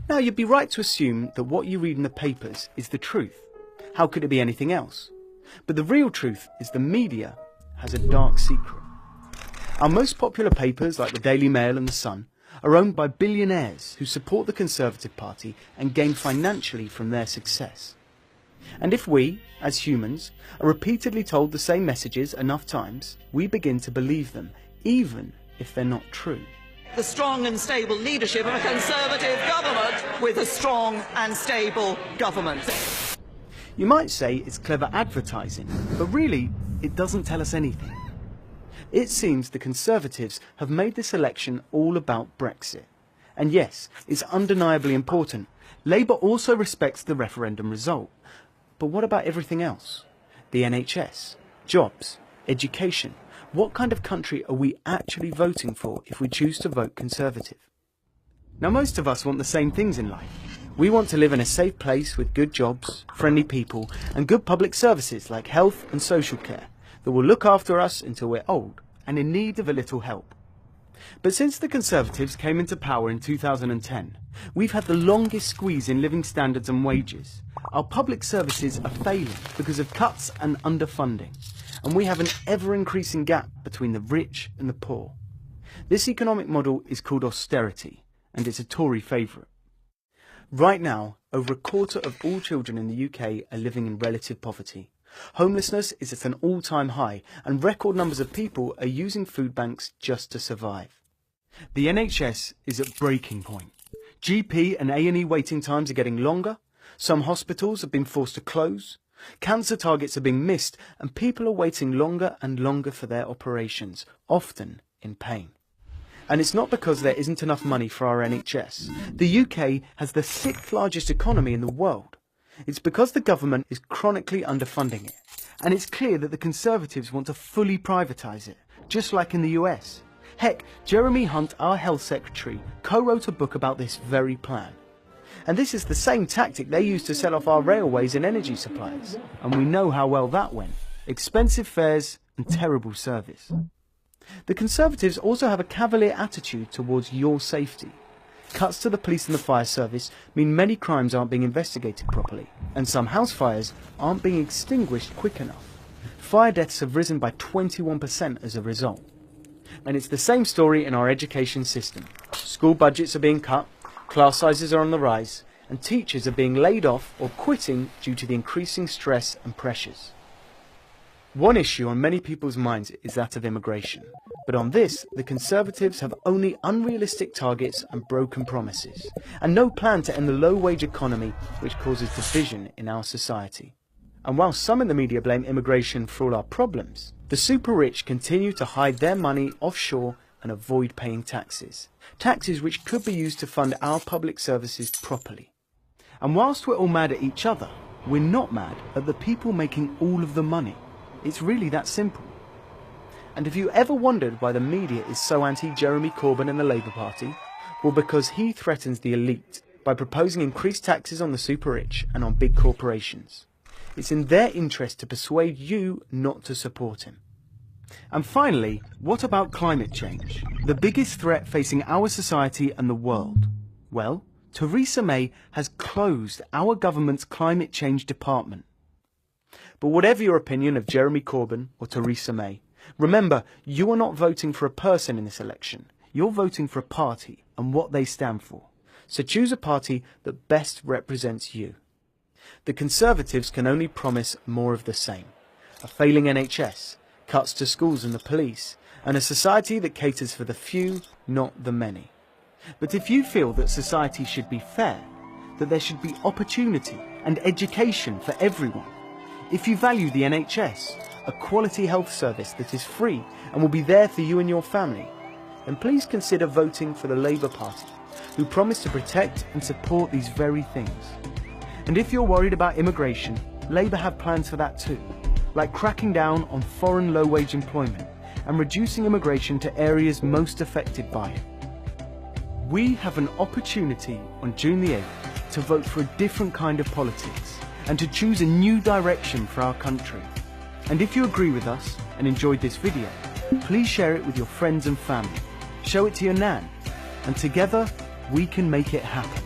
Now, you'd be right to assume that what you read in the papers is the truth. How could it be anything else? But the real truth is the media has a dark secret. Our most popular papers, like the Daily Mail and the Sun, are owned by billionaires who support the Conservative Party and gain financially from their success. And if we, as humans, are repeatedly told the same messages enough times, we begin to believe them, even if they're not true. The strong and stable leadership of a Conservative government with a strong and stable government. You might say it's clever advertising, but really, it doesn't tell us anything. It seems the Conservatives have made this election all about Brexit. And yes, it's undeniably important. Labour also respects the referendum result. But what about everything else? The NHS, jobs, education. What kind of country are we actually voting for if we choose to vote Conservative? Now, most of us want the same things in life. We want to live in a safe place with good jobs, friendly people, and good public services like health and social care that will look after us until we're old and in need of a little help. But since the Conservatives came into power in 2010, we've had the longest squeeze in living standards and wages. Our public services are failing because of cuts and underfunding, and we have an ever-increasing gap between the rich and the poor. This economic model is called austerity, and it's a Tory favourite. Right now, over a quarter of all children in the UK are living in relative poverty. Homelessness is at an all-time high, and record numbers of people are using food banks just to survive. The NHS is at breaking point. GP and A&E waiting times are getting longer, some hospitals have been forced to close, cancer targets are being missed, and people are waiting longer and longer for their operations, often in pain. And it's not because there isn't enough money for our NHS. The UK has the 6th largest economy in the world. It's because the government is chronically underfunding it. And it's clear that the Conservatives want to fully privatise it, just like in the US. Heck, Jeremy Hunt, our health secretary, co-wrote a book about this very plan. And this is the same tactic they used to sell off our railways and energy supplies. And we know how well that went. Expensive fares and terrible service. The Conservatives also have a cavalier attitude towards your safety. Cuts to the police and the fire service mean many crimes aren't being investigated properly, and some house fires aren't being extinguished quick enough. Fire deaths have risen by 21% as a result. And it's the same story in our education system. School budgets are being cut, class sizes are on the rise, and teachers are being laid off or quitting due to the increasing stress and pressures. One issue on many people's minds is that of immigration. But on this, the Conservatives have only unrealistic targets and broken promises, and no plan to end the low-wage economy which causes division in our society. And while some in the media blame immigration for all our problems, the super-rich continue to hide their money offshore and avoid paying taxes. Taxes which could be used to fund our public services properly. And whilst we're all mad at each other, we're not mad at the people making all of the money. It's really that simple. And if you ever wondered why the media is so anti-Jeremy Corbyn and the Labour Party, well, because he threatens the elite by proposing increased taxes on the super-rich and on big corporations. It's in their interest to persuade you not to support him. And finally, what about climate change? The biggest threat facing our society and the world? Well, Theresa May has closed our government's climate change department. But whatever your opinion of Jeremy Corbyn or Theresa May, remember, you are not voting for a person in this election. You're voting for a party and what they stand for. So choose a party that best represents you. The Conservatives can only promise more of the same. A failing NHS, cuts to schools and the police, and a society that caters for the few, not the many. But if you feel that society should be fair, that there should be opportunity and education for everyone, if you value the NHS, a quality health service that is free and will be there for you and your family, then please consider voting for the Labour Party, who promise to protect and support these very things. And if you're worried about immigration, Labour have plans for that too, like cracking down on foreign low-wage employment and reducing immigration to areas most affected by it. We have an opportunity on June the 8th to vote for a different kind of politics and to choose a new direction for our country. And if you agree with us and enjoyed this video, please share it with your friends and family. Show it to your nan, and together we can make it happen.